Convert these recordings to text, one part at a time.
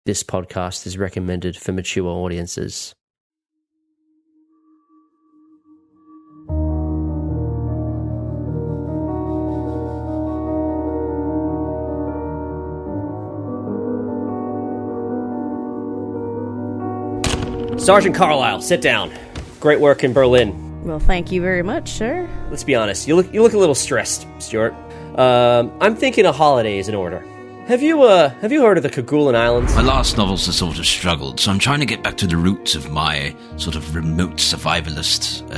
This podcast is recommended for mature audiences. Sergeant Carlisle, sit down. Great work in Berlin. Well, thank you very much, sir. Let's be honest, you look a little stressed, Stuart. I'm thinking a holiday is in order. Have you heard of the Kerguelen Islands? My last novels have sort of struggled, so I'm trying to get back to the roots of my sort of remote survivalist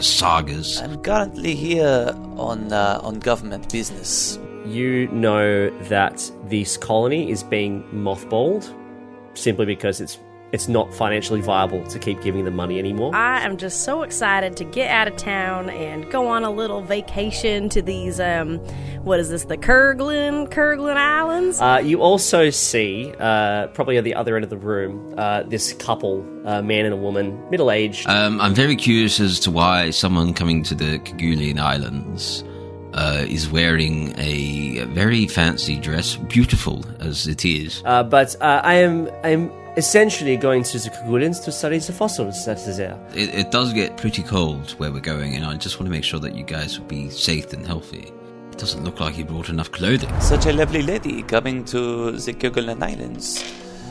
sagas. I'm currently here on government business. You know that this colony is being mothballed simply because it's not financially viable to keep giving them money anymore. I am just so excited to get out of town and go on a little vacation to these, what is this, the Kerguelen Islands? You also see, probably at the other end of the room, this couple, a man and a woman, middle-aged. I'm very curious as to why someone coming to the Kerguelen Islands is wearing a very fancy dress, beautiful as it is. But I'm essentially going to the Kerguelens to study the fossils that is there. It does get pretty cold where we're going, and I just want to make sure that you guys will be safe and healthy. It doesn't look like you brought enough clothing. Such a lovely lady coming to the Kerguelen Islands.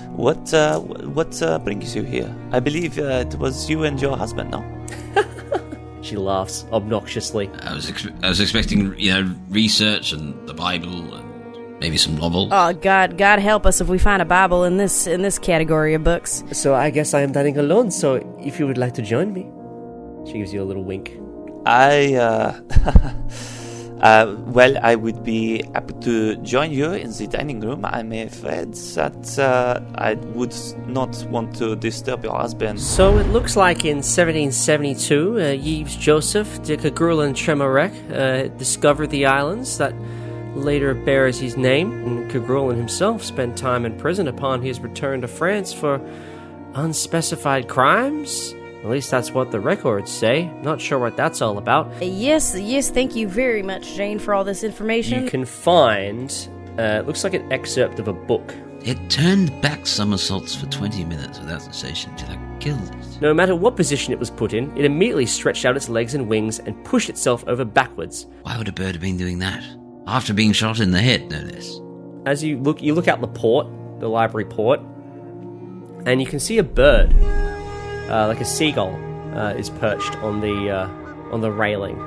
What brings you here? I believe it was you and your husband, no? She laughs obnoxiously. I was expecting, research and the Bible and maybe some novel. Oh, God help us if we find a Bible in this category of books. So I guess I am dining alone, so if you would like to join me. She gives you a little wink. Well, I would be happy to join you in the dining room. I'm afraid that I would not want to disturb your husband. So it looks like in 1772, Yves Joseph de Kerguelen Tremarec discovered the islands that later bears his name, and Kerguelen himself spent time in prison upon his return to France for unspecified crimes. At least that's what the records say. Not sure what that's all about. Yes, thank you very much, Jane, for all this information. You can find, looks like an excerpt of a book. It turned back somersaults for 20 minutes without cessation till I killed it. No matter what position it was put in, it immediately stretched out its legs and wings and pushed itself over backwards. Why would a bird have been doing that? After being shot in the head, no less. As you look out the port, the library port, and you can see a bird, like a seagull, is perched on the railing,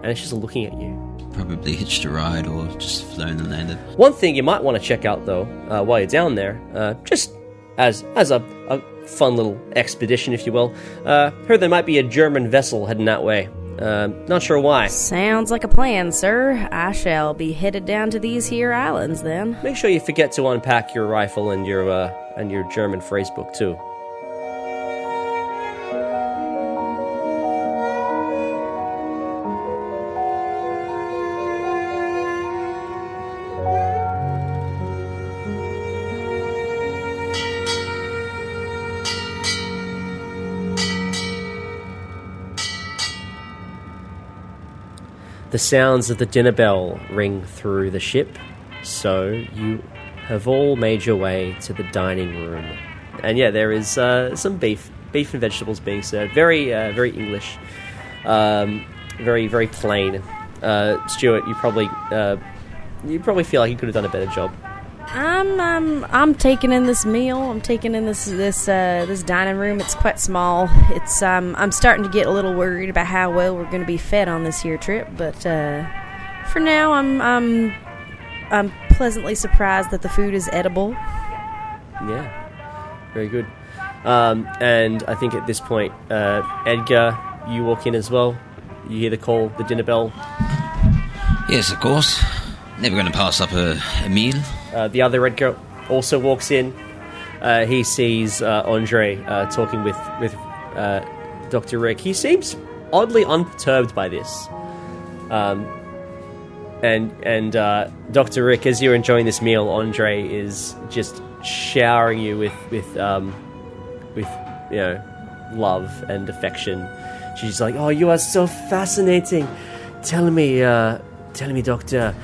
and it's just looking at you. Probably hitched a ride or just flown and landed. One thing you might want to check out, though, while you're down there, just as a fun little expedition, if you will, heard there might be a German vessel heading that way. Not sure why. Sounds like a plan, sir. I shall be headed down to these here islands, then. Make sure you forget to unpack your rifle and your German phrase book, too. The sounds of the dinner bell ring through the ship, so you have all made your way to the dining room. And yeah, there is some beef and vegetables being served. Very English, very, very plain. Stuart, you probably feel like you could have done a better job. I'm taking in this meal. I'm taking in this dining room. It's quite small. It's I'm starting to get a little worried about how well we're going to be fed on this here trip. But for now, I'm pleasantly surprised that the food is edible. Yeah, very good. And I think at this point, Edgar, you walk in as well. You hear the call, the dinner bell. Yes, of course. Never going to pass up a meal. The other Edgar also walks in. He sees Andre talking with Dr. Rick. He seems oddly unperturbed by this. And Dr. Rick, as you're enjoying this meal, Andre is just showering you with love and affection. She's like, "Oh, you are so fascinating. Tell me, Doctor,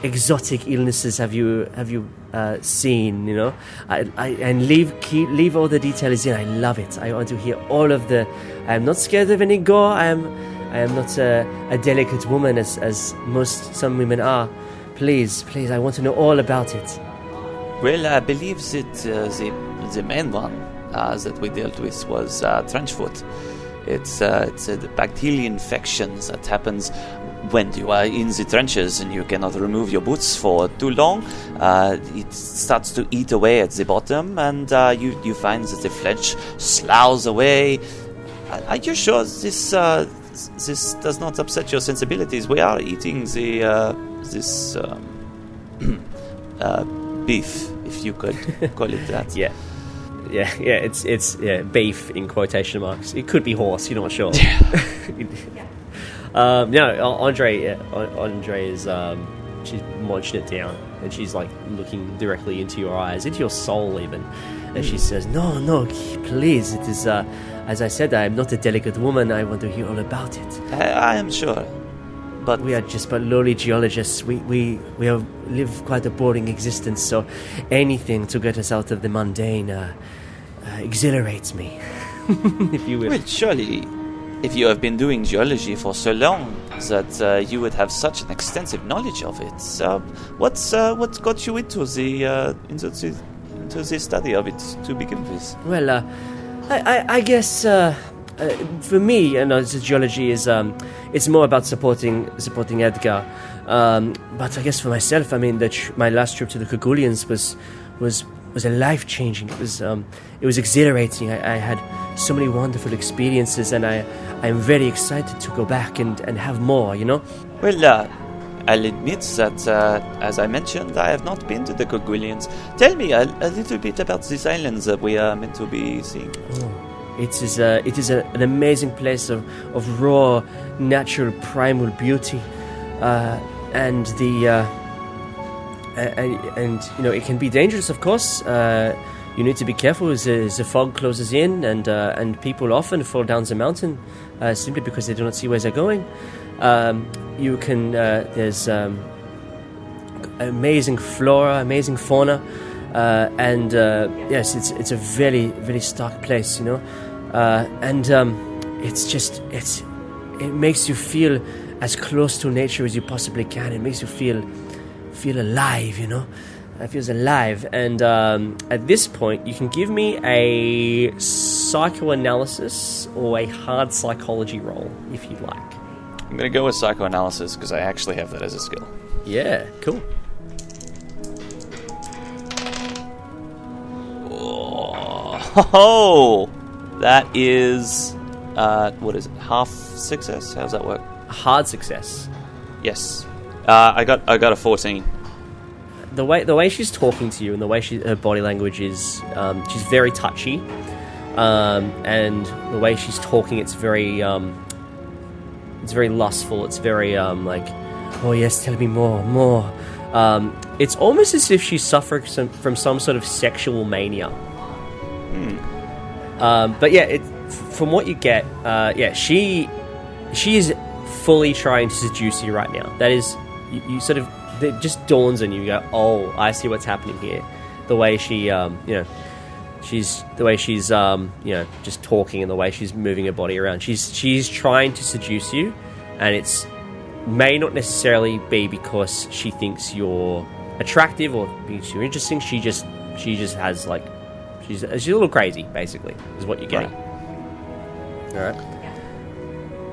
exotic illnesses have you seen? You know, and leave all the details in. I love it. I want to hear all of the. I am not scared of any gore. I am not a delicate woman as some women are. Please, I want to know all about it. Well, I believe that the main one that we dealt with was trenchfoot. It's a bacterial infection that happens when you are in the trenches and you cannot remove your boots for too long. It starts to eat away at the bottom, and you find that the flesh sloughs away. Are you sure this does not upset your sensibilities? We are eating this beef, if you could call it that. Yeah, it's beef in quotation marks. It could be horse, you're not sure. No, Andre is she's munching it down, and she's like looking directly into your eyes, into your soul even, and she says, no, please, it is as I said, I am not a delicate woman. I want to hear all about it. I am sure, but we are just but lowly geologists. We live quite a boring existence, so anything to get us out of the mundane exhilarates me, if you will. Well, surely, if you have been doing geology for so long that you would have such an extensive knowledge of it, what got you into the study of it to begin with? Well, I guess for me, the geology is it's more about supporting Edgar. But I guess for myself, I mean, my last trip to the Kerguelens was a life changing. It was exhilarating. I had so many wonderful experiences, and I'm very excited to go back and have more. You know. Well, I'll admit that, as I mentioned, I have not been to the Kerguelens. Tell me a little bit about these islands that we are meant to be seeing. Oh, it is an amazing place of raw, natural, primal beauty, and you know, it can be dangerous, of course. You need to be careful as the fog closes in, and people often fall down the mountain simply because they do not see where they're going. You can there's amazing flora, amazing fauna, and yes, it's a very, very stark place, you know, and it makes you feel as close to nature as you possibly can. It makes you feel alive, you know. It feels alive, and at this point, you can give me a psychoanalysis or a hard psychology roll if you'd like. I'm going to go with psychoanalysis because I actually have that as a skill. Yeah, cool. Oh, that is, what is it, half success? How does that work? Hard success. Yes. I got a 14. The way she's talking to you and the way her body language is, she's very touchy, and the way she's talking, it's very lustful. It's very like, oh yes, tell me more. It's almost as if she's suffering from some sort of sexual mania. But yeah, from what you get, she is fully trying to seduce you right now. That is, you sort of, it just dawns on you. You go, oh, I see what's happening here. The way she, she's just talking, and the way she's moving her body around. She's trying to seduce you, and it's may not necessarily be because she thinks you're attractive or because you're interesting. She just has like, she's a little crazy, basically, is what you're getting. Right. All right.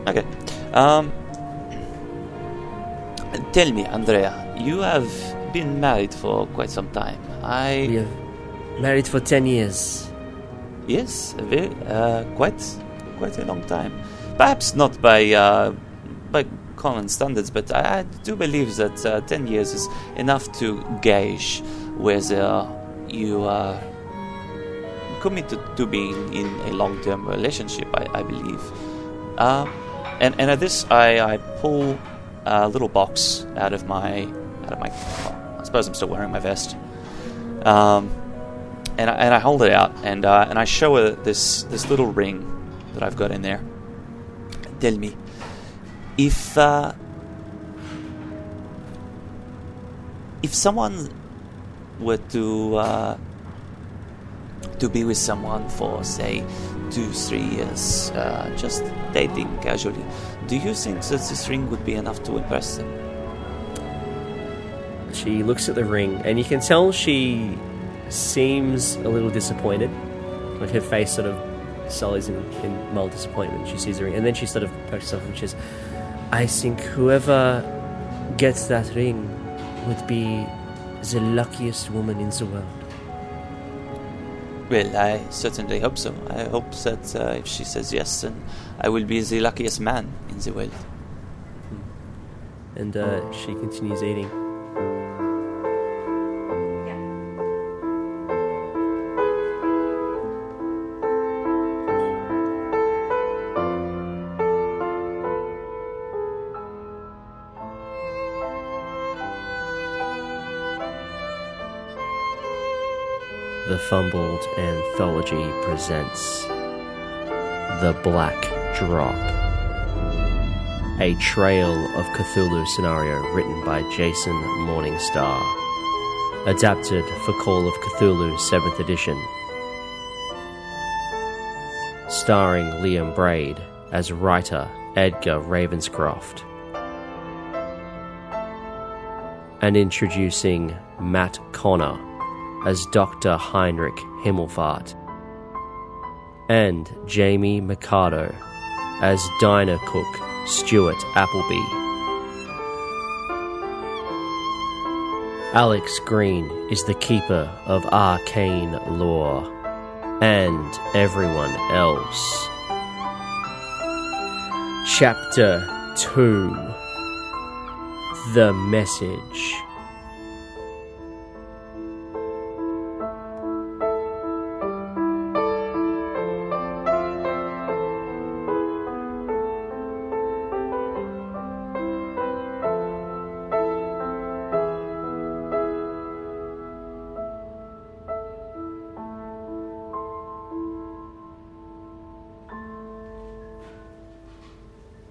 Okay. Tell me, Andrea, you have been married for quite some time. We have married for 10 years. Yes, very, quite a long time. Perhaps not by common standards, but I do believe that 10 years is enough to gauge whether you are committed to being in a long-term relationship. I believe. And at this, I pull a little box out of my. Well, I suppose I'm still wearing my vest. And I hold it out, and I show her this little ring that I've got in there. Tell me, if if someone were to be with someone for, say, 2-3 years, just dating casually, do you think that this ring would be enough to impress them? She looks at the ring, and you can tell she seems a little disappointed. Like her face sort of sullies in mild disappointment. She sees the ring, and then she sort of pokes herself and she says, I think whoever gets that ring would be the luckiest woman in the world. Well, I certainly hope so. I hope that if she says yes, then I will be the luckiest man in the world. And she continues eating. The Fumbled Anthology presents The Black Drop, a Trail of Cthulhu scenario written by Jason Morningstar, adapted for Call of Cthulhu 7th edition, starring Liam Braid as writer Edgar Ravenscroft, and introducing Matt Connor as Dr. Heinrich Himmelfaht, and Jamie Mikado as diner cook Stuart Appleby. Alex Green is the keeper of arcane lore, and everyone else. Chapter 2: The Message.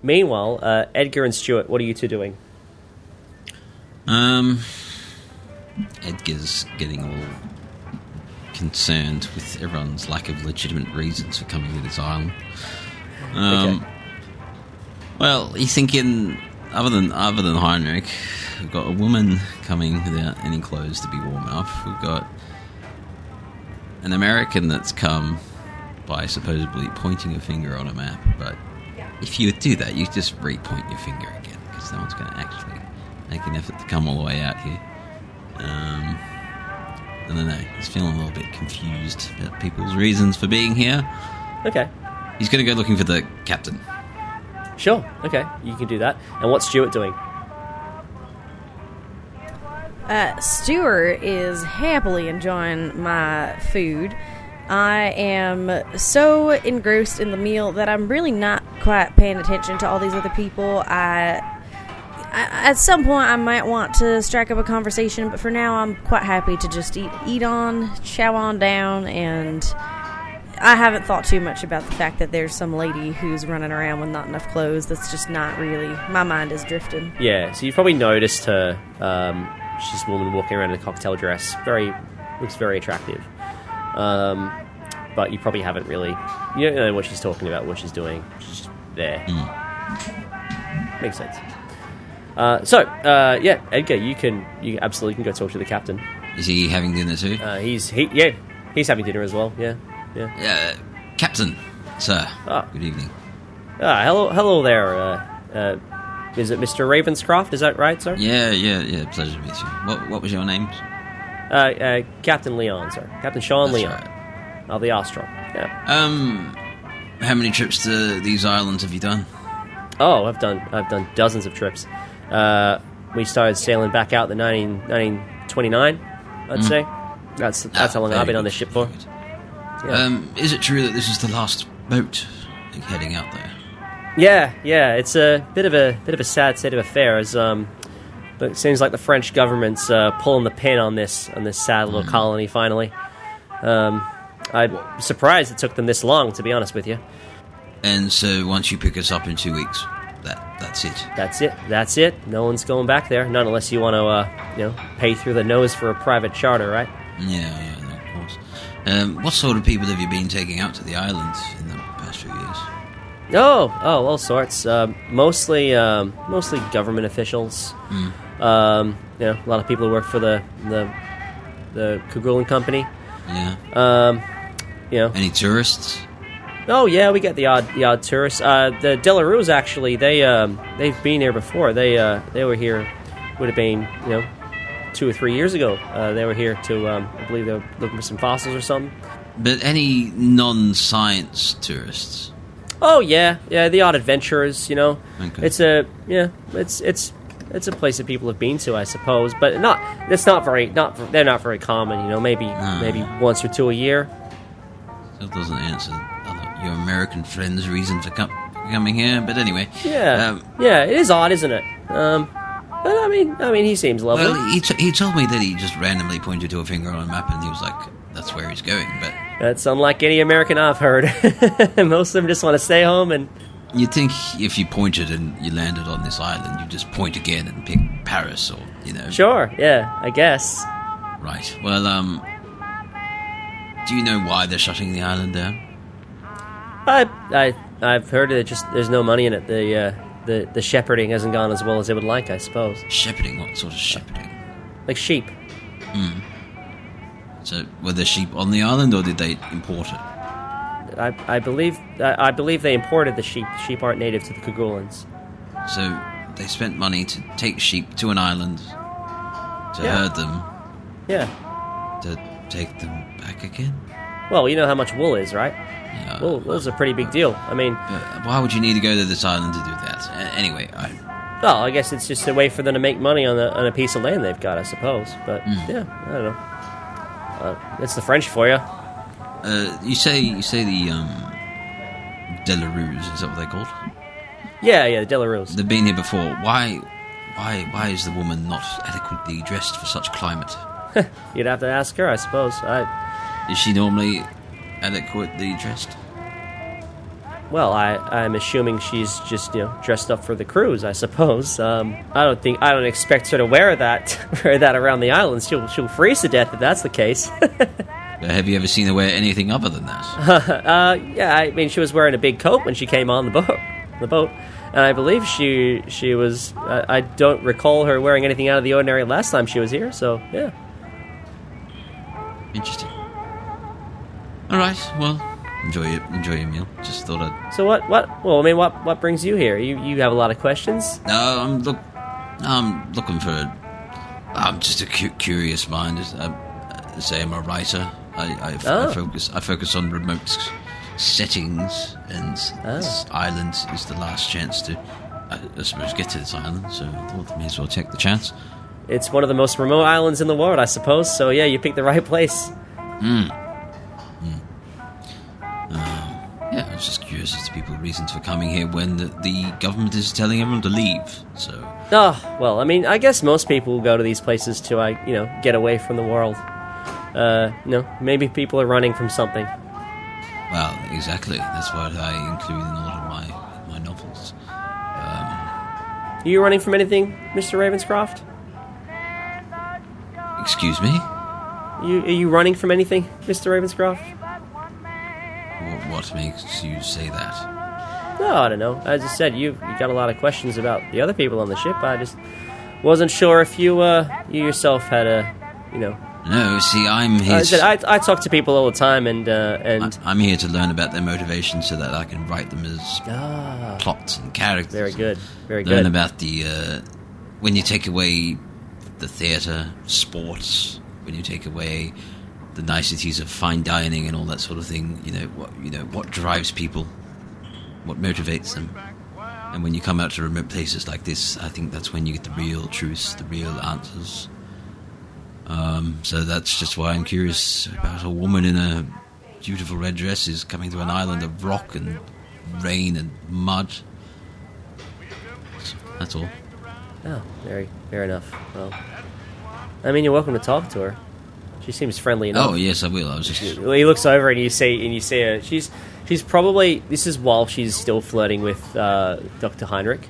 Meanwhile, Edgar and Stuart, what are you two doing? Edgar's getting all concerned with everyone's lack of legitimate reasons for coming to this island. Okay. Well, he's thinking, other than Heinrich, we've got a woman coming without any clothes to be warm enough. We've got an American that's come by supposedly pointing a finger on a map, but if you would do that, you just re-point your finger again, because no one's going to actually make an effort to come all the way out here. I don't know. He's feeling a little bit confused about people's reasons for being here. Okay. He's going to go looking for the captain. Sure, okay, you can do that. And what's Stuart doing? Stuart is happily enjoying my food. I am so engrossed in the meal that I'm really not quite paying attention to all these other people. At some point I might want to strike up a conversation, but for now I'm quite happy to just eat on, chow on down, and I haven't thought too much about the fact that there's some lady who's running around with not enough clothes. That's just not really, my mind is drifting. Yeah, so you've probably noticed her. She's a woman walking around in a cocktail dress. Looks very attractive. But you probably haven't really... You don't know what she's talking about, what she's doing. She's just there. Makes sense. Yeah, Edgar, you absolutely can go talk to the captain. Is he having dinner too? He's having dinner as well. Yeah. Captain, sir. Good evening. Hello there. Is it Mr. Ravenscroft? Is that right, sir? Yeah. Pleasure to meet you. What was your name? Captain Leon, sir. Captain Sean That's Leon. right. Of the Austral. Yeah. How many trips to these islands have you done? Oh, I've done dozens of trips. We started sailing back out in 1929, I'd say. That's how long I've been on this ship for. Yeah. Is it true that this is the last boat heading out there? Yeah. It's a bit of a sad state of affairs. But it seems like the French government's pulling the pin on this sad little colony finally. I'm surprised it took them this long, to be honest with you. And so once you pick us up in 2 weeks, that's it? That's it. No one's going back there. Not unless you want to pay through the nose for a private charter, right? Yeah, no, of course. What sort of people have you been taking out to the island in the past few years? Oh, all sorts. Mostly government officials. A lot of people who work for the Kerguelen company. Yeah. Any tourists? Oh yeah, we get the odd tourists. The Delarues actually, they've been here before. They were here. Would have been 2 or 3 years ago. They were here to I believe they were looking for some fossils or something. But any non-science tourists? Oh yeah, the odd adventurers. Okay. It's a place that people have been to, I suppose, but they're not very common. Maybe once or two a year. That doesn't answer your American friend's reason for coming here, but anyway. Yeah, it is odd, isn't it? But I mean, he seems lovely. Well, he told me that he just randomly pointed to a finger on a map and he was like, "That's where he's going." But that's unlike any American I've heard. Most of them just want to stay home and. You'd think if you pointed and you landed on this island, you'd just point again and pick Paris or Sure, yeah, I guess. Right. Well, do you know why they're shutting the island down? I've heard that there's no money in it. The shepherding hasn't gone as well as they would like, I suppose. Shepherding? What sort of shepherding? Like sheep. So were there sheep on the island, or did they import it? I believe they imported the sheep. The sheep aren't native to the Kerguelens. So they spent money to take sheep to an island to herd them. Yeah. To take them back again. Well, you know how much wool is, right? Yeah. Wool's a pretty big deal. I mean, why would you need to go to this island to do that? Anyway, I guess it's just a way for them to make money on a piece of land they've got, I suppose. But yeah, I don't know. It's the French for you. You say the Delarues, is that what they're called? Yeah, the Delarues. They've been here before. Why is the woman not adequately dressed for such climate? You'd have to ask her, I suppose. Is she normally adequately dressed? Well, I'm assuming she's just dressed up for the cruise, I suppose. I don't expect her to wear that around the island. She'll freeze to death if that's the case. Have you ever seen her wear anything other than that? Yeah, I mean, she was wearing a big coat when she came on the boat, and I believe she was. I don't recall her wearing anything out of the ordinary last time she was here. So yeah. Interesting. All right. Well, enjoy your meal. Just thought I'd. So what? Well, I mean, what brings you here? You have a lot of questions. No, I'm looking for. I'm just a curious mind. I say I'm a writer. I focus on remote settings, and this island is the last chance to, I suppose, get to this island. So I thought I may as well take the chance. It's one of the most remote islands in the world, I suppose. So yeah, you picked the right place. Yeah, I was just curious as to people's reasons for coming here when the government is telling everyone to leave. So. Oh well, I mean, I guess most people go to these places to get away from the world. Maybe people are running from something. Well, exactly. That's what I include in a lot of my novels. Are you running from anything, Mr. Ravenscroft? Excuse me? Are you running from anything, Mr. Ravenscroft? What makes you say that? No, I don't know. As I said, you got a lot of questions about the other people on the ship. I just wasn't sure if you yourself had No, see, I'm here. I talk to people all the time, and I'm here to learn about their motivations so that I can write them as plots and characters. Very good, very good. Learn about the when you take away the theatre, sports, when you take away the niceties of fine dining and all that sort of thing. What drives people, what motivates them, and when you come out to remote places like this, I think that's when you get the real truths, the real answers. So that's just why I'm curious about a woman in a beautiful red dress is coming to an island of rock and rain and mud. So that's all. Oh, very fair enough. Well, I mean, you're welcome to talk to her. She seems friendly enough. Oh yes, I will. I was just. He looks over and you say, she's probably, this is while she's still flirting with Dr. Heinrich.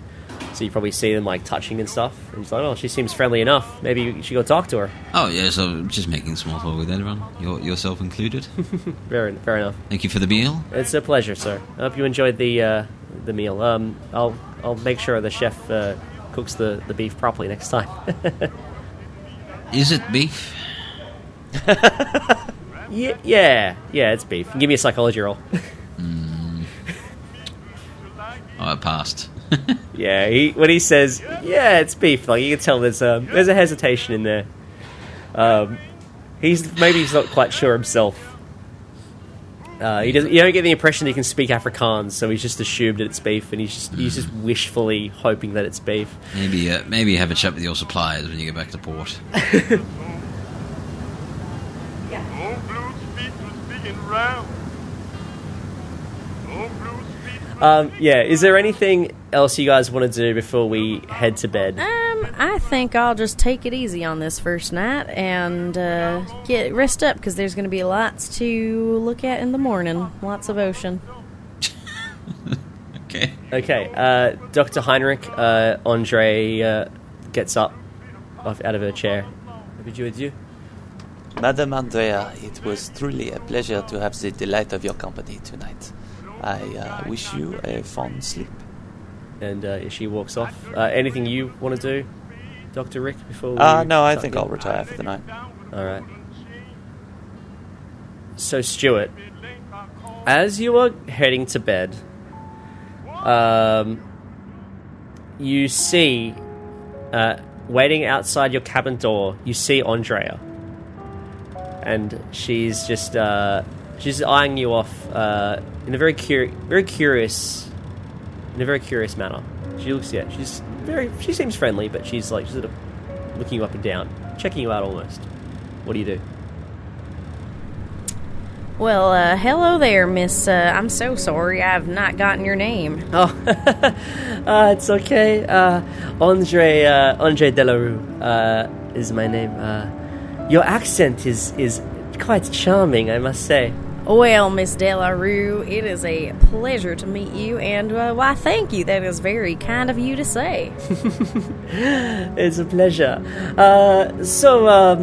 So you probably see them like touching and stuff. And he's like, oh, she seems friendly enough. Maybe you should go talk to her. Oh, yeah, so just making small talk with everyone, yourself included. Fair enough. Thank you for the meal. It's a pleasure, sir. I hope you enjoyed the meal. I'll make sure the chef cooks the beef properly next time. Is it beef? Yeah, it's beef. Give me a psychology roll. Oh, I passed. Yeah, when he says, yeah, it's beef, like you can tell there's a hesitation in there. He's not quite sure himself. You don't get the impression that he can speak Afrikaans, so he's just assumed that it's beef, and he's just wishfully hoping that it's beef. Maybe have a chat with your suppliers when you get back to port. Is there anything else you guys want to do before we head to bed? I think I'll just take it easy on this first night and get rest up, because there's going to be lots to look at in the morning. Lots of ocean. Okay. Dr. Heinrich, Andre gets up out of her chair. Would you adieu? Madame Andrea, it was truly a pleasure to have the delight of your company tonight. I wish you a fond sleep. And she walks off. Anything you want to do, Dr. Rick, before we... No, I think I'll retire for the night. All right. So, Stuart, as you are heading to bed, you see, waiting outside your cabin door, you see Andrea. And she's just eyeing you off in a very curious manner. She looks, she seems friendly, but she's like sort of looking you up and down, checking you out almost. What do you do? Well, hello there, miss. I'm so sorry I've not gotten your name. Oh, it's okay. Andre Delarue is my name. Your accent is quite charming, I must say. Well, Miss Delarue, it is a pleasure to meet you, and why, thank you. That is very kind of you to say. It's a pleasure. So,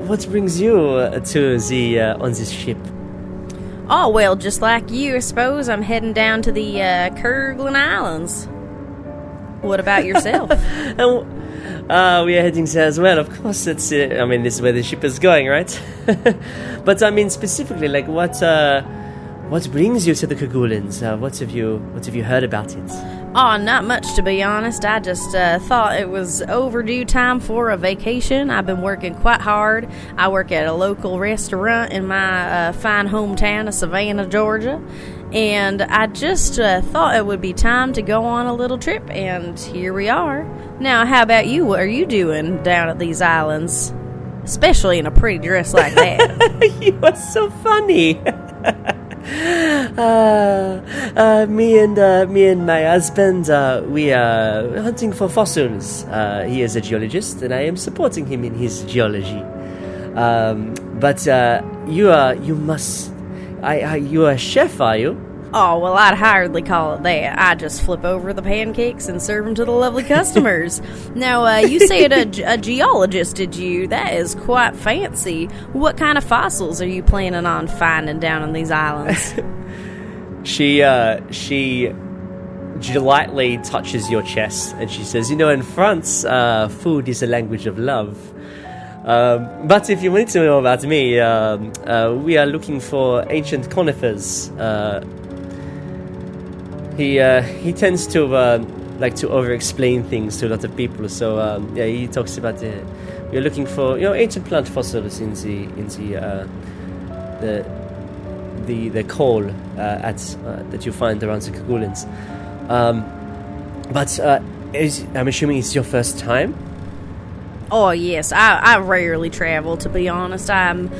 what brings you to the on this ship? Oh, well, just like you, I suppose. I'm heading down to the Kerguelens Islands. What about yourself? We are heading there as well, of course. This is where the ship is going, right? But I mean, specifically, like, what brings you to the Kerguelens? What have you heard about it? Oh, not much, to be honest. I just thought it was overdue time for a vacation. I've been working quite hard. I work at a local restaurant in my fine hometown of Savannah, Georgia. And I just thought it would be time to go on a little trip, and here we are. Now, how about you? What are you doing down at these islands? Especially in a pretty dress like that. You are so funny. Me and my husband, we are hunting for fossils. He is a geologist, and I am supporting him in his geology. But you are a chef, are you? Oh, well, I'd hardly call it that. I just flip over the pancakes and serve them to the lovely customers. Now, you said a geologist, did you? That is quite fancy. What kind of fossils are you planning on finding down on these islands? She lightly touches your chest, and she says, in France, food is a language of love. But if you want to know about me, we are looking for ancient conifers. He tends to like to over-explain things to a lot of people. So he talks about we're looking for ancient plant fossils in the coal that you find around the Kerguelens. But I'm assuming it's your first time. Oh, yes. I rarely travel, to be honest. I'm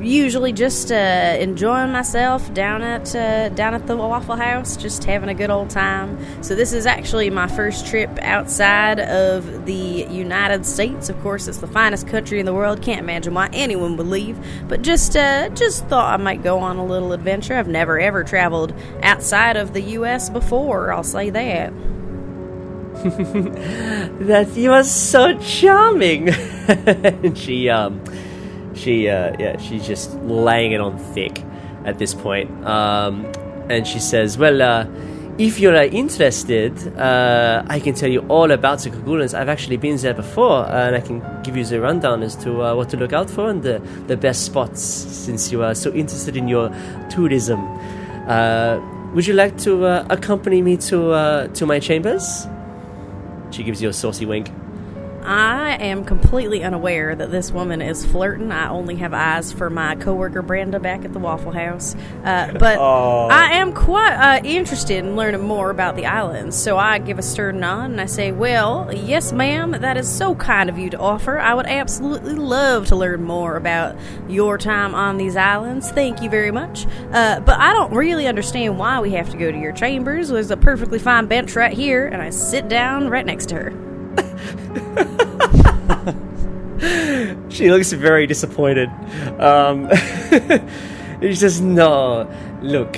usually just enjoying myself down at the Waffle House, just having a good old time. So this is actually my first trip outside of the United States. Of course, it's the finest country in the world. Can't imagine why anyone would leave. But just thought I might go on a little adventure. I've never, ever traveled outside of the U.S. before, I'll say that. That you are so charming. And she's just laying it on thick at this point. And she says, well, if you're interested, I can tell you all about the Kerguelens. I've actually been there before, and I can give you the rundown as to what to look out for and the best spots, since you are so interested in your tourism. Would you like to accompany me to my chambers? She gives you a saucy wink. I am completely unaware that this woman is flirting. I only have eyes for my coworker Brenda back at the Waffle House. But I am quite interested in learning more about the islands. So I give a stern nod and I say, well, yes, ma'am, that is so kind of you to offer. I would absolutely love to learn more about your time on these islands. Thank you very much. But I don't really understand why we have to go to your chambers. There's a perfectly fine bench right here, and I sit down right next to her. She looks very disappointed. She says, no, look,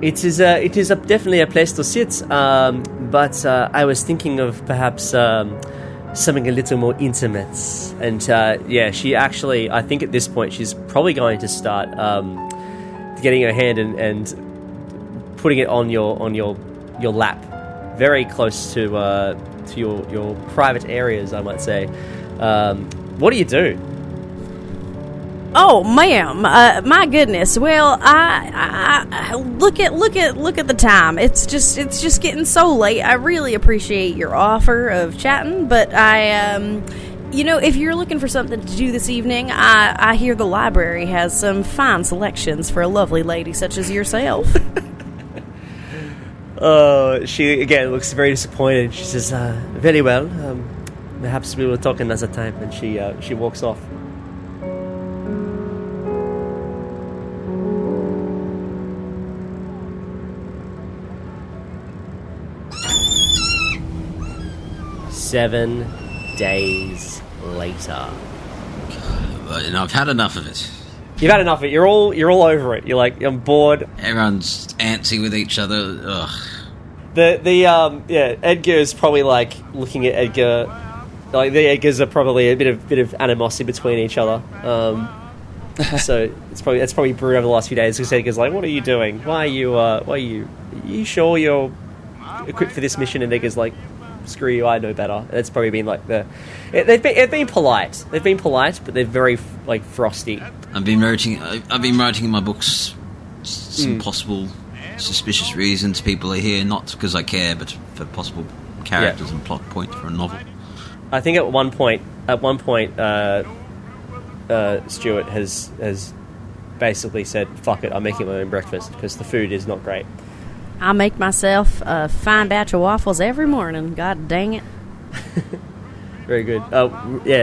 it is definitely a place to sit, but I was thinking of perhaps something a little more intimate. And she actually, I think at this point she's probably going to start getting her hand and putting it on your lap, very close to your private areas, I might say. What do you do? Oh, ma'am, my goodness. Well, I look at the time. It's just getting so late. I really appreciate your offer of chatting, but if you're looking for something to do this evening, I hear the library has some fine selections for a lovely lady such as yourself. She again looks very disappointed. She says, very well, perhaps we will talk another time. And she walks off. Seven days later. I've had enough of it. You've had enough of it. You're all over it. You're like, I'm bored. Everyone's antsy with each other. Ugh. Edgar is probably like looking at Edgar. Like the Edgars are probably a bit of animosity between each other. So that's probably brewed over the last few days. Because Edgar's like, what are you doing? Why are you sure you're equipped for this mission? And Edgar's like, screw you, I know better. And it's probably been like they've been polite. They've been polite, but they're very like frosty. I've been writing in my books some possible suspicious reasons people are here, not because I care, but for possible characters and plot points for a novel. I think at one point, Stuart has basically said, "Fuck it, I'm making my own breakfast because the food is not great." I make myself a fine batch of waffles every morning. God dang it! Very good.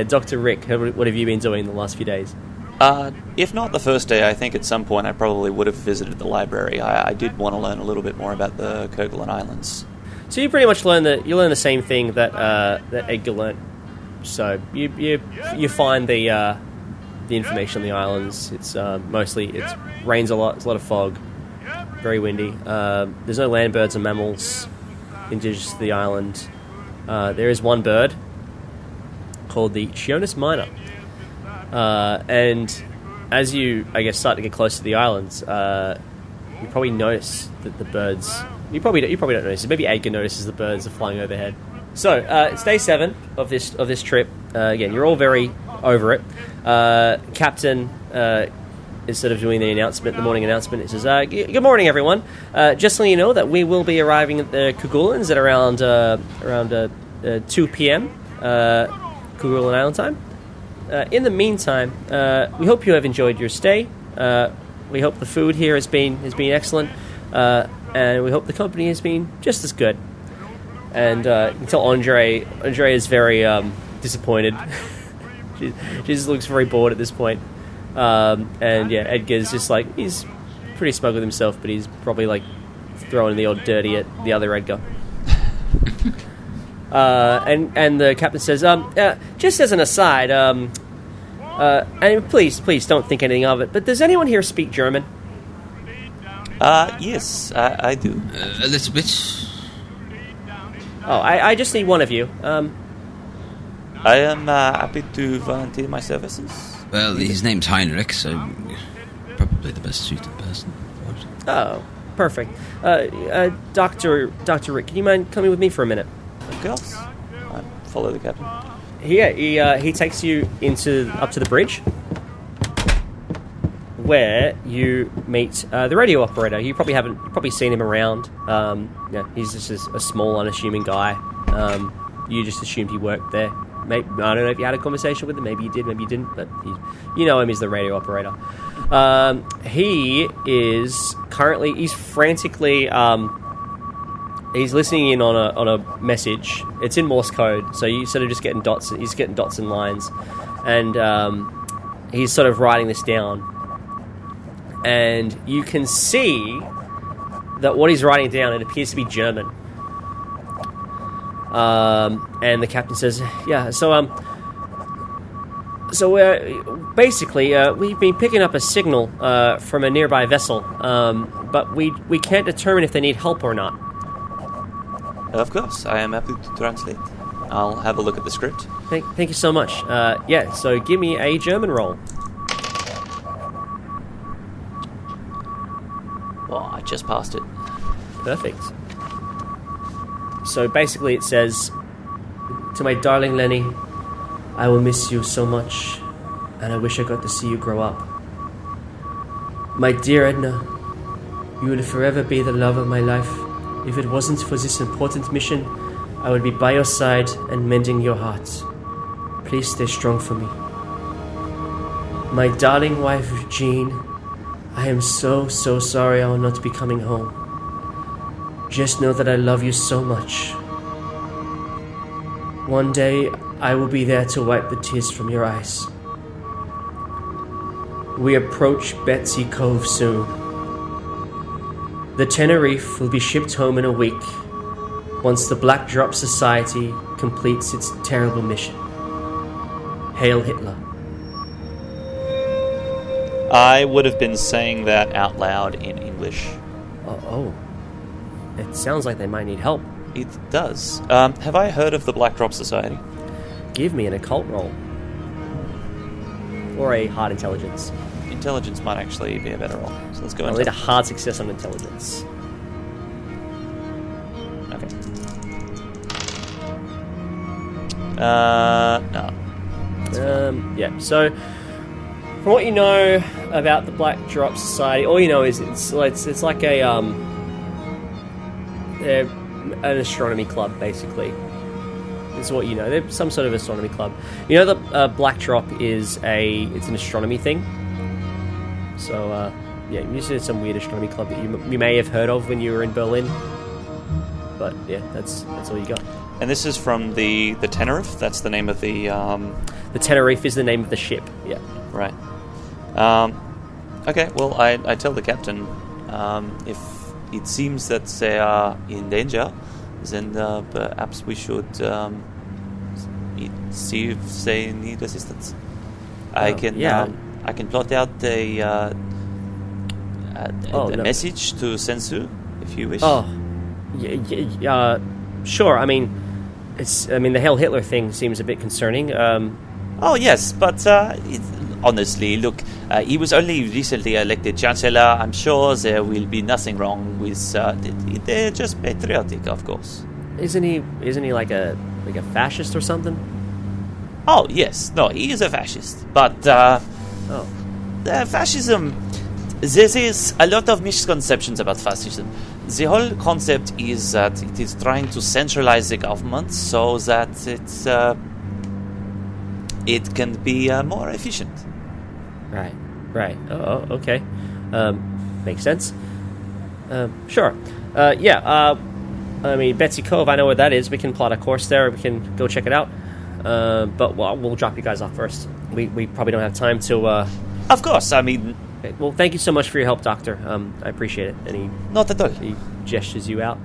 Dr. Rick, what have you been doing the last few days? If not the first day, I think at some point I probably would have visited the library. I did want to learn a little bit more about the Kerguelen Islands. So you pretty much learn the same thing that Edgar learnt. So you find the information on the islands. It's mostly it rains a lot. It's a lot of fog, very windy. There's no land birds or mammals indigenous to the island. There is one bird called the Chionis minor. And as you, I guess, start to get close to the islands, you probably notice that the birds... You probably don't notice it. Maybe Edgar notices the birds are flying overhead. So, it's day 7 of this trip. Again, you're all very over it. Captain is sort of doing the morning announcement. It says, good morning, everyone. Just letting you know that we will be arriving at the Kerguelens at around 2 p.m. Kerguelen Island time. In the meantime, we hope you have enjoyed your stay. We hope the food here has been excellent, and we hope the company has been just as good. And you can tell Andre is very disappointed. she just looks very bored at this point. And yeah, Edgar's just like, he's pretty smug with himself, but he's probably like throwing the odd dirty at the other Edgar. And the captain says, just as an aside, and please don't think anything of it, but does anyone here speak German? Yes, I do. A little bit. Oh, I just need one of you. I am happy to volunteer my services. Well, his name's Heinrich, so probably the best suited person. Oh, perfect. Dr. Rick, can you mind coming with me for a minute? Of course. I follow the captain. He takes you up to the bridge, where you meet the radio operator. You probably seen him around. He's just a small, unassuming guy. You just assumed he worked there. Maybe, I don't know if you had a conversation with him. Maybe you did, maybe you didn't. But you know him as the radio operator. He is currently. He's frantically. He's listening in on a message. It's in Morse code, so you sort of just getting dots. He's getting dots and lines, and he's sort of writing this down. And you can see that what he's writing down, it appears to be German. And the captain says, "Yeah, so basically, we've been picking up a signal from a nearby vessel, but we can't determine if they need help or not." Of course, I am happy to translate. I'll have a look at the script. Thank you so much. So give me a German roll. Oh, I just passed it. Perfect. So basically it says, "To my darling Lenny, I will miss you so much, and I wish I got to see you grow up. My dear Edna, you will forever be the love of my life. If it wasn't for this important mission, I would be by your side and mending your heart. Please stay strong for me. My darling wife, Jean, I am so sorry I will not be coming home. Just know that I love you so much. One day, I will be there to wipe the tears from your eyes. We approach Betsy Cove soon. The Tenerife will be shipped home in a week, once the Black Drop Society completes its terrible mission. Hail Hitler." I would have been saying that out loud in English. Oh. It sounds like they might need help. It does. Have I heard of the Black Drop Society? Give me an occult roll. Or a hard intelligence. Intelligence might actually be a better roll. So let's go I'll into need a hard success on intelligence. Okay. No. Yeah, so from what you know about the Black Drop Society, all you know is it's like they're an astronomy club, basically. Is what you know. They're some sort of astronomy club. You know the Black Drop it's an astronomy thing. So usually it's some weird astronomy club that you may have heard of when you were in Berlin. But yeah, that's all you got. And this is from the Tenerife. That's the name of the. The Tenerife is the name of the ship. Yeah. Right. Okay. Well, I tell the captain if it seems that they are in danger, then perhaps we should see if they need assistance. I can plot out a message to Sensu if you wish. Oh, sure. I mean, the Hail Hitler thing seems a bit concerning. Oh yes, but honestly, look, he was only recently elected Chancellor. I'm sure there will be nothing wrong with. They're just patriotic, of course. Isn't he like a fascist or something? Oh yes, no, he is a fascist. But fascism. There is a lot of misconceptions about fascism. The whole concept is that it is trying to centralize the government so that it can be more efficient. Right. Oh, okay. Makes sense. Sure. Betsy Cove, I know where that is. We can plot a course there. We can go check it out. But we'll drop you guys off first. We probably don't have time to... Of course, okay, well, thank you so much for your help, Doctor. I appreciate it. And not at all. He gestures you out.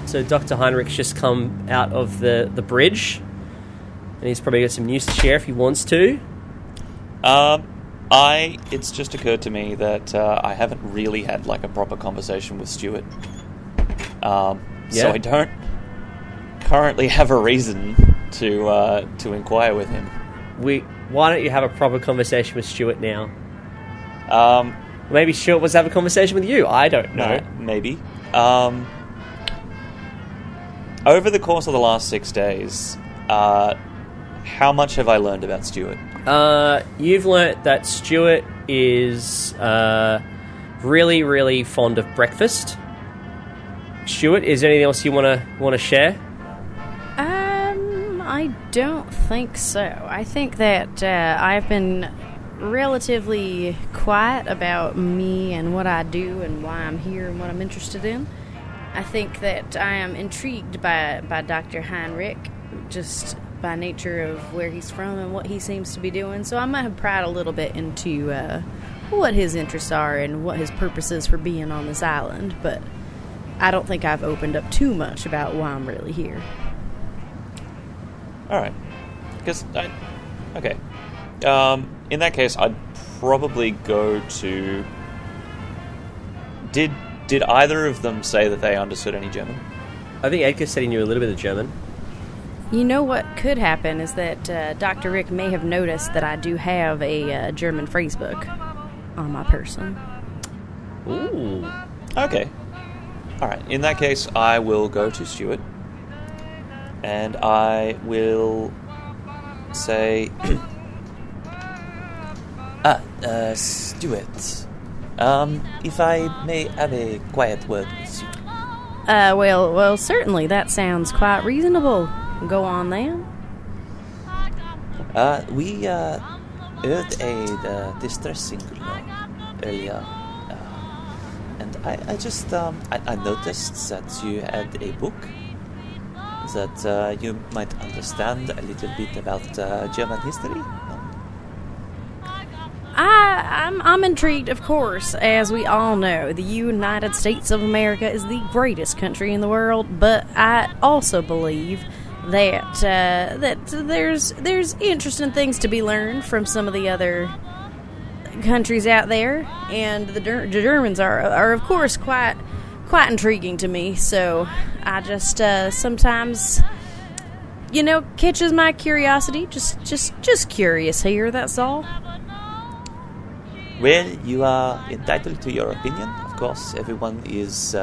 So Dr. Heinrich's just come out of the bridge, and he's probably got some news to share if he wants to. It's just occurred to me that I haven't really had like a proper conversation with Stuart. So I don't currently have a reason to inquire with him. Why don't you have a proper conversation with Stuart now? Maybe Stuart wants to have a conversation with you. I don't know. Maybe. Over the course of the last 6 days, how much have I learned about Stuart? You've learnt that Stuart is really, really fond of breakfast. Stuart, is there anything else you want to share? I don't think so. I think that I've been relatively quiet about me and what I do and why I'm here and what I'm interested in. I think that I am intrigued by Dr. Heinrich, just by nature of where he's from and what he seems to be doing. So I might have pried a little bit into what his interests are and what his purpose is for being on this island, but I don't think I've opened up too much about why I'm really here. Alright. Okay. In that case, I'd probably go to... Did either of them say that they understood any German? I think Edgar said he knew a little bit of German. You know what could happen is that Dr. Rick may have noticed that I do have a German phrase book on my person. Ooh. Okay. Alright, in that case, I will go to Stuart. And I will say... Stuart. If I may have a quiet word with you. Well, certainly. That sounds quite reasonable. Go on then. We heard a distress signal earlier. And I just I noticed that you had a book that you might understand a little bit about German history. I'm intrigued, of course. As we all know, the United States of America is the greatest country in the world, but I also believe that there's interesting things to be learned from some of the other countries out there, and the Germans are of course quite intriguing to me. So I just sometimes, catches my curiosity. Just curious here. That's all. Well, you are entitled to your opinion. Of course, everyone is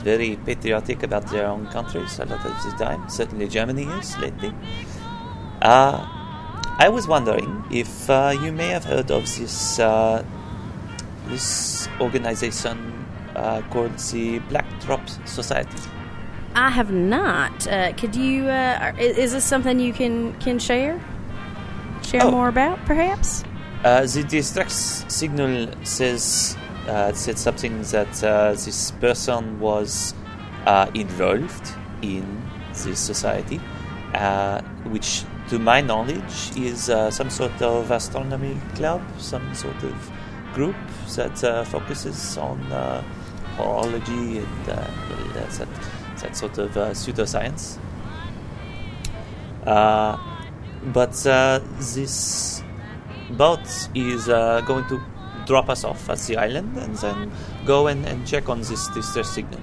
very patriotic about their own countries a lot of the time. Certainly Germany is lately. I was wondering if you may have heard of this organization called the Black Drop Society. I have not. Could you... is this something you can share? Share more about, perhaps? The distress signal said something that this person was involved in this society, which, to my knowledge, is some sort of astronomy club, some sort of group that focuses on horology and that sort of pseudoscience. But this boat is going to drop us off at the island and then go and check on this distress signal.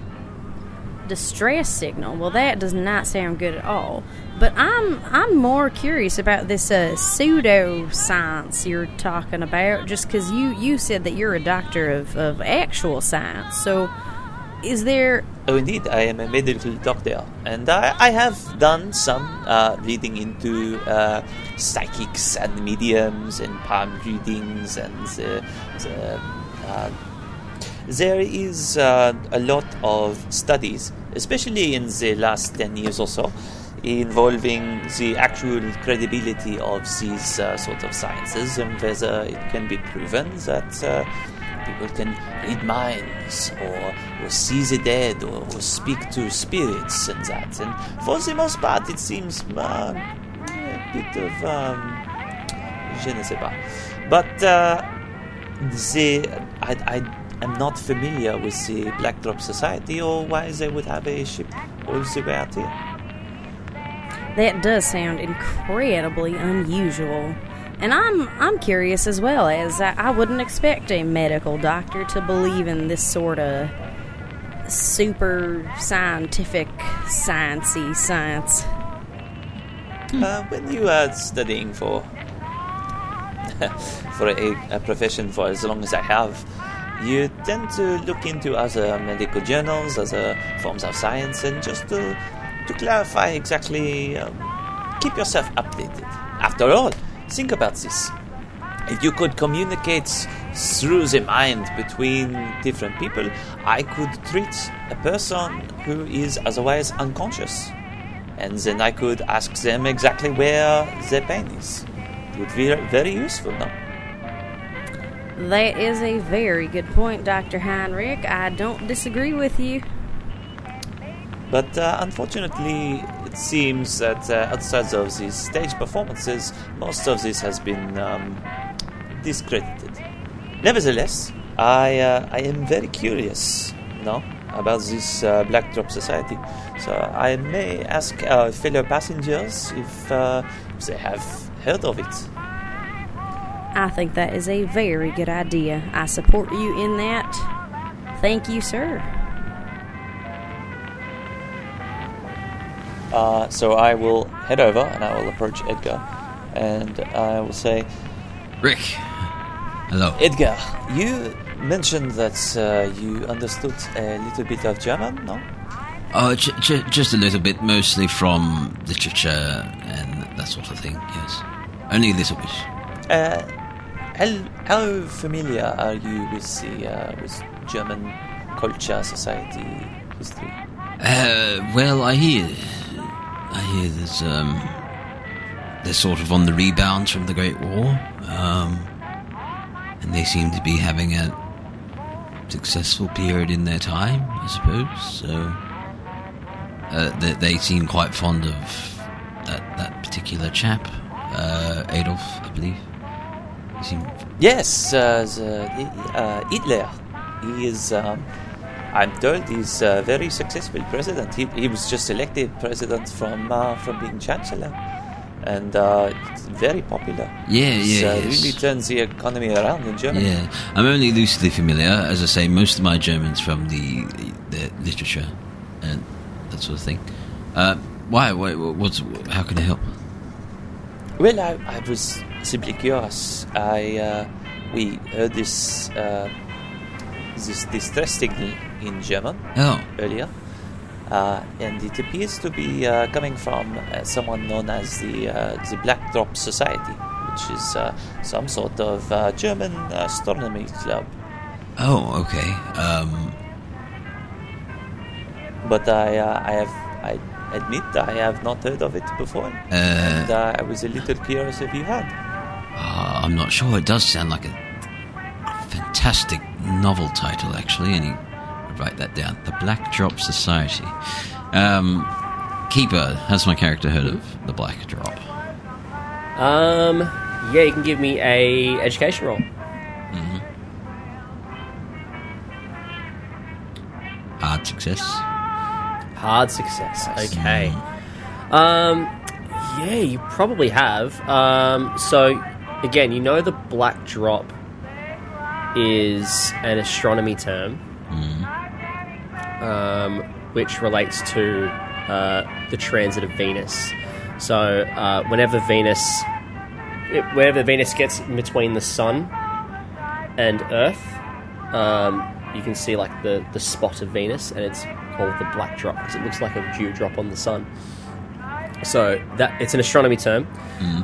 Distress signal? Well, that does not sound good at all. But I'm more curious about this pseudo-science you're talking about, just because you said that you're a doctor of actual science. So, is there... Oh, indeed, I am a medical doctor, and I have done some reading into psychics and mediums and palm readings, and there is a lot of studies, especially in the last 10 years or so, involving the actual credibility of these sort of sciences and whether it can be proven that people can read minds or see the dead or speak to spirits and that. And for the most part, it seems a bit of je ne sais pas. But I'm not familiar with the Black Drop Society or why they would have a ship all the way out here. That does sound incredibly unusual. And I'm curious as well, as I wouldn't expect a medical doctor to believe in this sort of super scientific, sciencey science. When you are studying for a profession for as long as I have, you tend to look into other medical journals, other forms of science, and just to clarify exactly, keep yourself updated. After all, think about this. If you could communicate through the mind between different people, I could treat a person who is otherwise unconscious. And then I could ask them exactly where their pain is. It would be very useful, no? That is a very good point, Dr. Heinrich. I don't disagree with you. But unfortunately, it seems that outside of these stage performances, most of this has been discredited. Nevertheless, I am very curious, about this Black Drop Society. So I may ask our fellow passengers if they have heard of it. I think that is a very good idea. I support you in that. Thank you, sir. So I will head over and I will approach Edgar and I will say, Rick, hello. Edgar, you mentioned that you understood a little bit of German, no? Just a little bit, mostly from literature and that sort of thing, yes. Only a little bit. How familiar are you with the with German culture, society, history? Well, I hear they're sort of on the rebound from the Great War, and they seem to be having a successful period in their time, I suppose. So they seem quite fond of that particular chap, Adolf, I believe. Yes, Hitler. He is. I'm told he's a very successful president. He was just elected president from being chancellor, and very popular. Yes. Really turns the economy around in Germany. Yeah, I'm only loosely familiar. As I say, most of my German's from the literature and that sort of thing. Why? How can I help? Well, I was simply curious. We heard this distress signal in German earlier, and it appears to be coming from someone known as the Black Drop Society, which is some sort of German astronomy club. Oh, okay. But I admit I have not heard of it before, and I was a little curious if you had. I'm not sure. It does sound like a fantastic novel title, actually, and I'd write that down. The Black Drop Society. Keeper, has my character heard of the Black Drop? Yeah, you can give me a education roll. Mm-hmm. Hard success. Hard success. Nice. Okay. Yeah, you probably have. So, again, you know the Black Drop is an astronomy term, which relates to the transit of Venus. So, whenever Venus gets in between the Sun and Earth, you can see like the spot of Venus, and it's called the Black Drop because it looks like a dewdrop on the Sun. So that it's an astronomy term,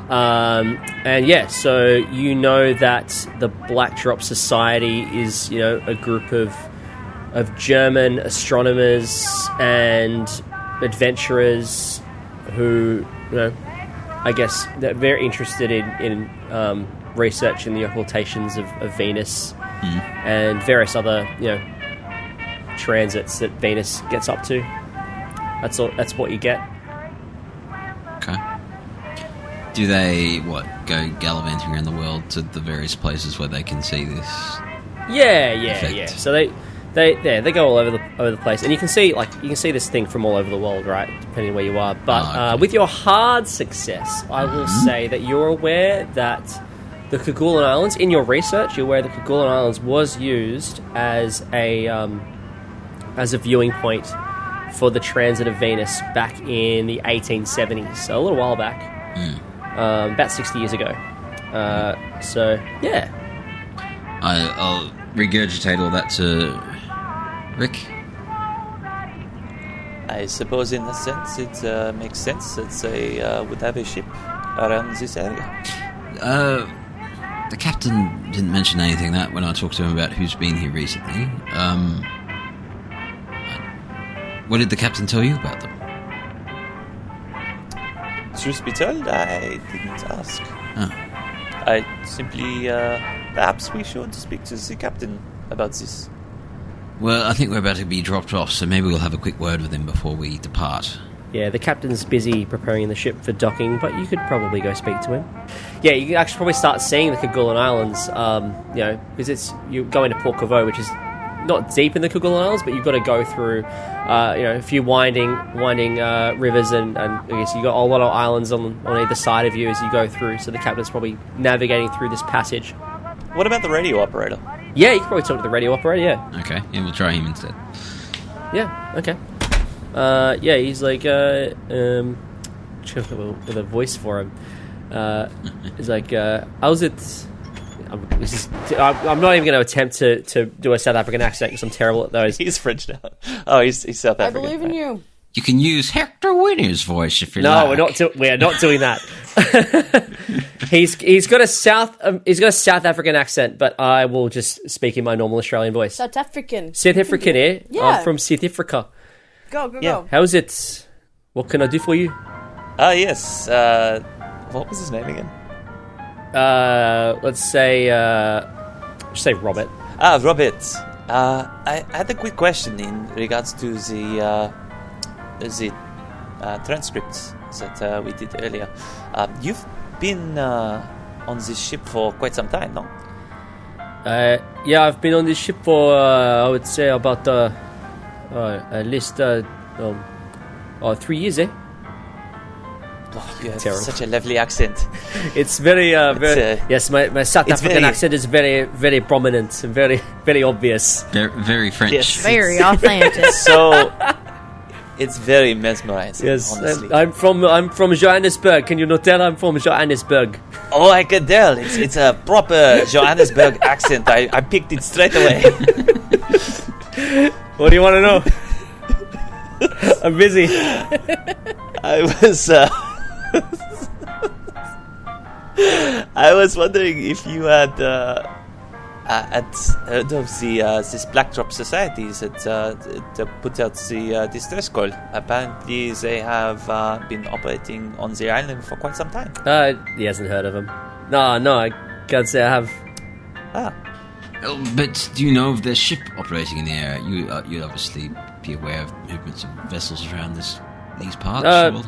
and yeah, so you know that the Black Drop Society is a group of German astronomers and adventurers who I guess they're very interested in researching the occultations of Venus and various other transits that Venus gets up to. That's all. That's what you get. Okay. Do they go gallivanting around the world to the various places where they can see this? Yeah. effect? So They go all over the place, and you can see this thing from all over the world, right? Depending on where you are. But with your hard success, I will say that you're aware that the Kerguelen Islands, in your research, you're aware the Kerguelen Islands was used as a viewing point for the transit of Venus back in the 1870s, so a little while back, about 60 years ago. So yeah, I'll regurgitate all that to Rick. I suppose in a sense it makes sense that they would have a ship around this area. The captain didn't mention anything that when I talked to him about who's been here recently. What did the captain tell you about them? Truth be told, I didn't ask. Oh. I simply, perhaps we should speak to the captain about this. Well, I think we're about to be dropped off, so maybe we'll have a quick word with him before we depart. Yeah, the captain's busy preparing the ship for docking, but you could probably go speak to him. Yeah, you can actually probably start seeing the Kerguelen Islands, because you go into Port Covaux, which is not deep in the Kerguelen Islands, but you've got to go through, a few winding rivers, and I guess you've got a lot of islands on either side of you as you go through, so the captain's probably navigating through this passage. What about the radio operator? Yeah, you can probably talk to the radio operator, yeah. Okay, yeah, we'll try him instead. Yeah, okay. He's like, with a voice for him. He's like, how's it? I'm not even going to attempt to do a South African accent because I'm terrible at those. He's French now. Oh, he's South African. I believe in you. You can use Hector Winner's voice if you like. No, we are not doing that. He's got a South African accent, but I will just speak in my normal Australian voice. South African. South African, eh? Yeah. I'm from South Africa. Go. How's it? What can I do for you? Yes. What was his name again? Let's say Robert. Robert. I had a quick question in regards to the transcripts that we did earlier. You've been on this ship for quite some time, no? Yeah, I've been on this ship for I would say about at least 3 years, eh? Oh, you have Terrible. such a lovely accent. It's very yes. My South African accent is very, very prominent and very, very obvious. Very French. Yes. Very authentic. So it's very mesmerizing. Yes, honestly. I'm from Johannesburg. Can you not tell I'm from Johannesburg? Oh, I can tell. It's a proper Johannesburg accent. I picked it straight away. What do you want to know? I'm busy. I was wondering if you had heard of this Blackdrop societies that put out the distress call. Apparently, they have been operating on the island for quite some time. He hasn't heard of them. No, I can't say I have. But do you know of their ship operating in the area? You'd obviously be aware of movements of vessels around these parts.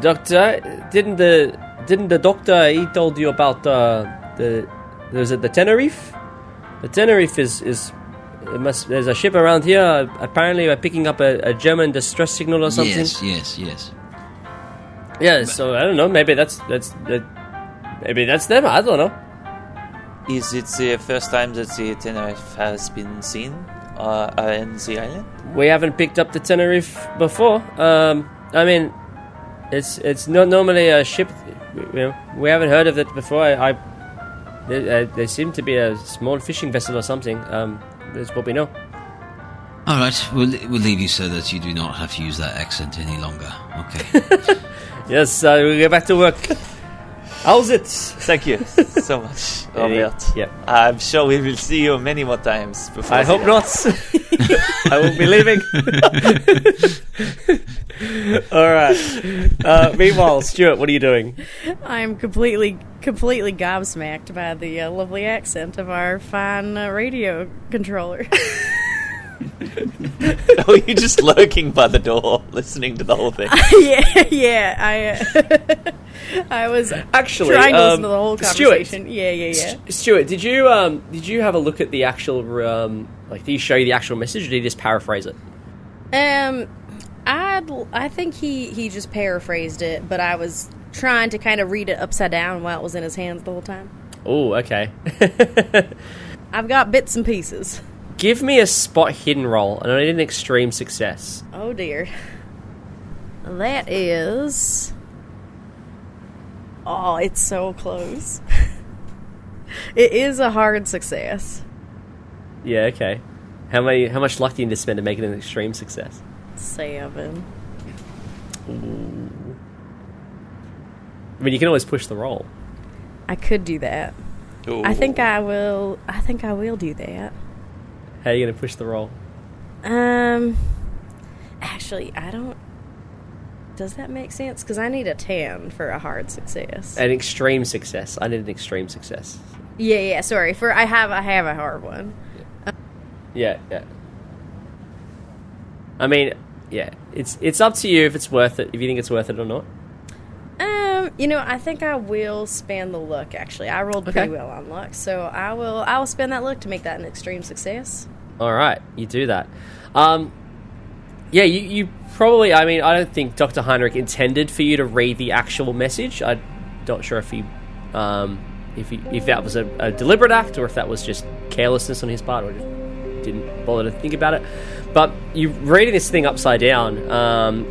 Doctor, didn't the doctor, he told you about the Tenerife? The Tenerife is there's a ship around here. Apparently, we're picking up a German distress signal or something. Yes. Yeah, so I don't know. Maybe that's them. I don't know. Is it the first time that the Tenerife has been seen in the island? We haven't picked up the Tenerife before. I mean, it's not normally a ship. We haven't heard of it before. They seem to be a small fishing vessel or something. That's what we know. All right, we'll leave you so that you do not have to use that accent any longer. Okay. Yes, we'll get back to work. How's it? Thank you so much, Robert. Yeah. I'm sure we will see you many more times before. I hope not. I will be leaving. All right. Meanwhile, Stuart, what are you doing? I'm completely gobsmacked by the lovely accent of our fine radio controller. Or you're just lurking by the door, listening to the whole thing. I was actually trying to listen to the whole conversation. Stuart, Stuart, did you have a look at the actual did he show you the actual message, or did he just paraphrase it? I think he just paraphrased it, but I was trying to kind of read it upside down while it was in his hands the whole time. Oh, okay. I've got bits and pieces. Give me a spot hidden roll, and I need an extreme success. Oh dear. That is... Oh, it's so close. It is a hard success. Yeah, okay. How much luck do you need to spend to make it an extreme success? 7. Ooh. I mean, you can always push the roll. I could do that. Ooh. I think I will do that. How are you going to push the roll? Actually, I don't... Does that make sense? Because I need a 10 for a hard success. An extreme success. I need an extreme success. Yeah, sorry. I have a hard one. Yeah. I mean, yeah, it's up to you if it's worth it, if you think it's worth it or not. I think I will spend the luck, actually. I rolled pretty well on luck, so I will spend that luck to make that an extreme success. All right, you do that. Yeah, you probably, I mean, I don't think Dr. Heinrich intended for you to read the actual message. I'm not sure if that was a deliberate act, or if that was just carelessness on his part, or just didn't bother to think about it. But you're reading this thing upside down,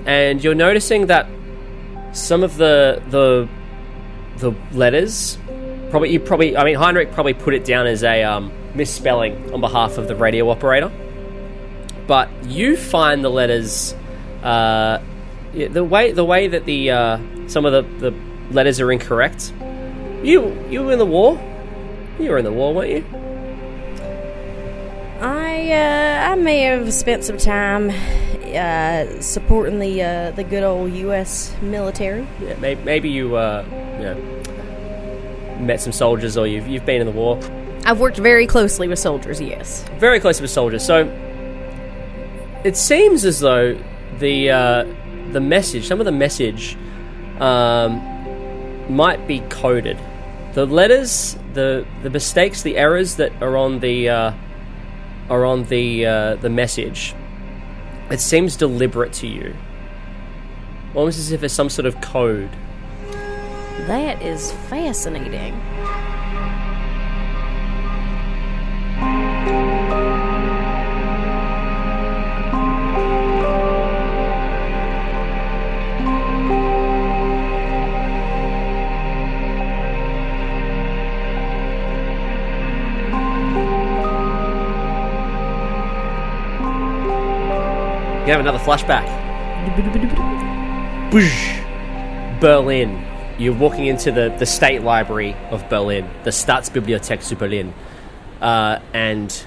and you're noticing that some of the letters, Heinrich probably put it down as a misspelling on behalf of the radio operator. But you find the letters, the way that some of the letters are incorrect. You were in the war. You were in the war, weren't you? I may have spent some time supporting the good old U.S. military. Yeah, maybe you met some soldiers, or you've been in the war. I've worked very closely with soldiers. Yes, very closely with soldiers. So it seems as though the message, some of the message, might be coded. The letters, the mistakes, the errors that are on the message, it seems deliberate to you, almost as if there's some sort of code. That is fascinating. You have another flashback. Berlin. You're walking into the State Library of Berlin, the Staatsbibliothek zu Berlin, and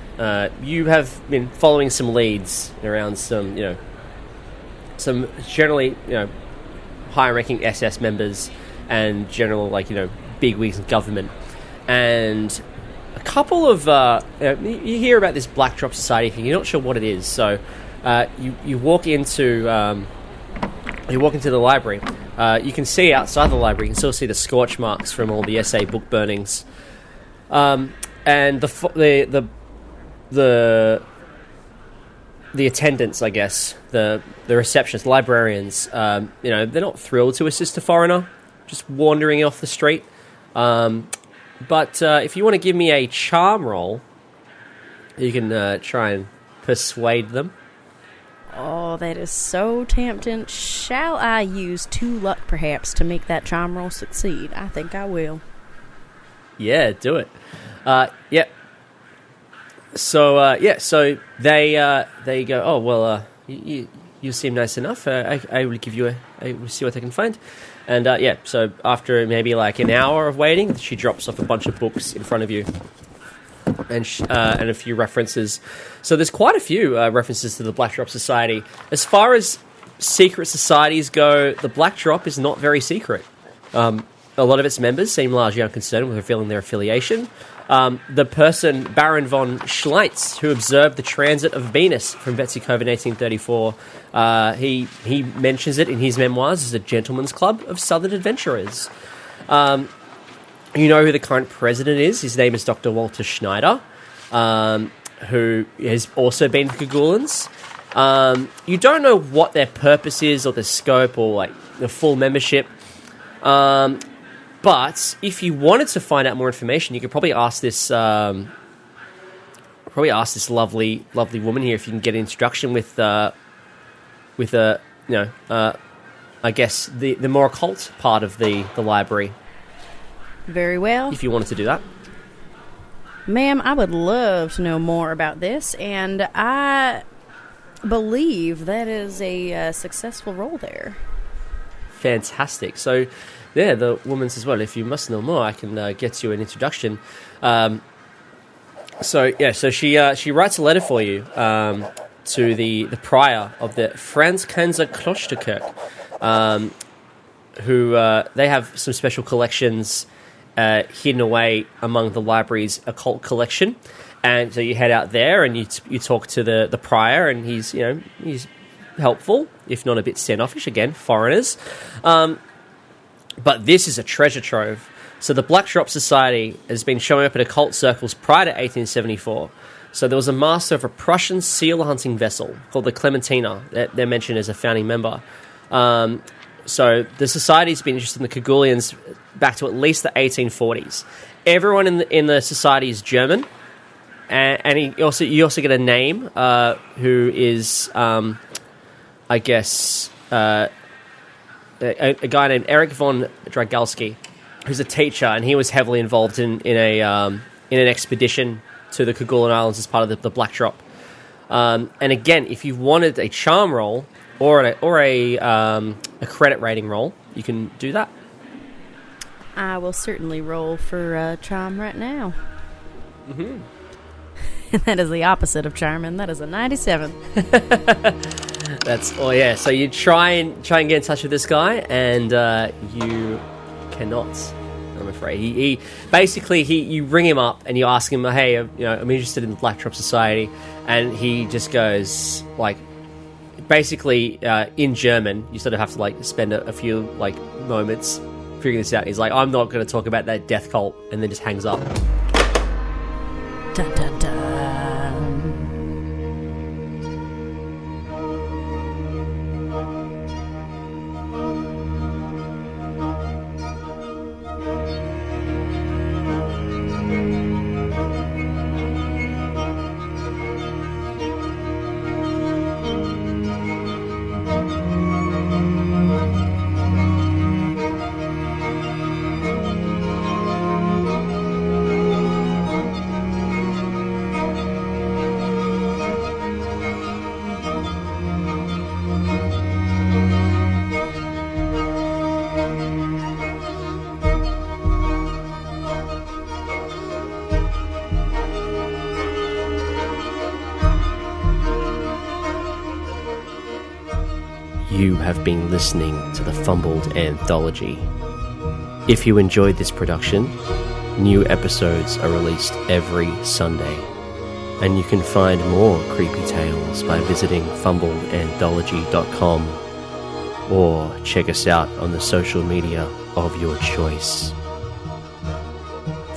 you have been following some leads around some generally high-ranking SS members and general bigwigs in government, and a couple of you hear about this Black Drop Society thing. You're not sure what it is, so. You walk into the library. You can see outside the library. You can still see the scorch marks from all the SA book burnings, and the attendants, I guess, the receptionists, librarians. They're not thrilled to assist a foreigner just wandering off the street. But if you want to give me a charm roll, you can try and persuade them. Oh, that is so tempting. Shall I use 2 luck, perhaps, to make that charm roll succeed? I think I will. Yeah, do it. Yeah. So they go, oh, well, you seem nice enough. I will give you I will see what I can find. And, so after maybe an hour of waiting, she drops off a bunch of books in front of you. And a few references. So there's quite a few references to the Black Drop Society. As far as secret societies go, the Black Drop is not very secret. A lot of its members seem largely unconcerned with revealing their affiliation. the person, Baron von Schleitz, who observed the transit of Venus from Vetsikova in 1834, he mentions it in his memoirs as a gentleman's club of southern adventurers. You know who the current president is. His name is Dr. Walter Schneider, who has also been to Kerguelens. You don't know what their purpose is or the scope or like the full membership. But if you wanted to find out more information, you could probably ask this lovely woman here if you can get an introduction with I guess the more occult part of the library. Very well. If you wanted to do that. Ma'am, I would love to know more about this, and I believe that is a successful roll there. Fantastic. So, yeah, the woman says, well, if you must know more, I can get you an introduction. So she writes a letter for you to the prior of the Franz Klosterkirche, who they have some special collections hidden away among the library's occult collection. And so you head out there and you talk to the prior, and he's helpful, if not a bit standoffish. Again, foreigners. But this is a treasure trove. So the Black Drop Society has been showing up in occult circles prior to 1874. So there was a master of a Prussian seal hunting vessel called the Clementina. They're mentioned as a founding member. So the society's been interested in the Kerguelens back to at least the 1840s. Everyone in the society is German. And you also get a name who is, I guess, a guy named Erich von Dragalski, who's a teacher, and he was heavily involved in an expedition to the Kerguelen Islands as part of the Black Drop. And again, if you wanted a charm roll or a credit rating roll, you can do that. I will certainly roll for charm right now. Mm-hmm. That is the opposite of charm, and that is a 97. So you try and get in touch with this guy, and you cannot, I'm afraid. He basically you ring him up and you ask him, hey, I'm interested in the Black Drop Society, and he just goes like, basically in German. You sort of have to like spend a few like moments figuring this out. He's like, I'm not going to talk about that death cult, and then just hangs up. Dun, dun, dun. You have been listening to the Fumbled Anthology. If you enjoyed this production, new episodes are released every Sunday, and you can find more creepy tales by visiting fumbledanthology.com or check us out on the social media of your choice.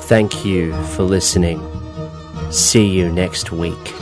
Thank you for listening. See you next week.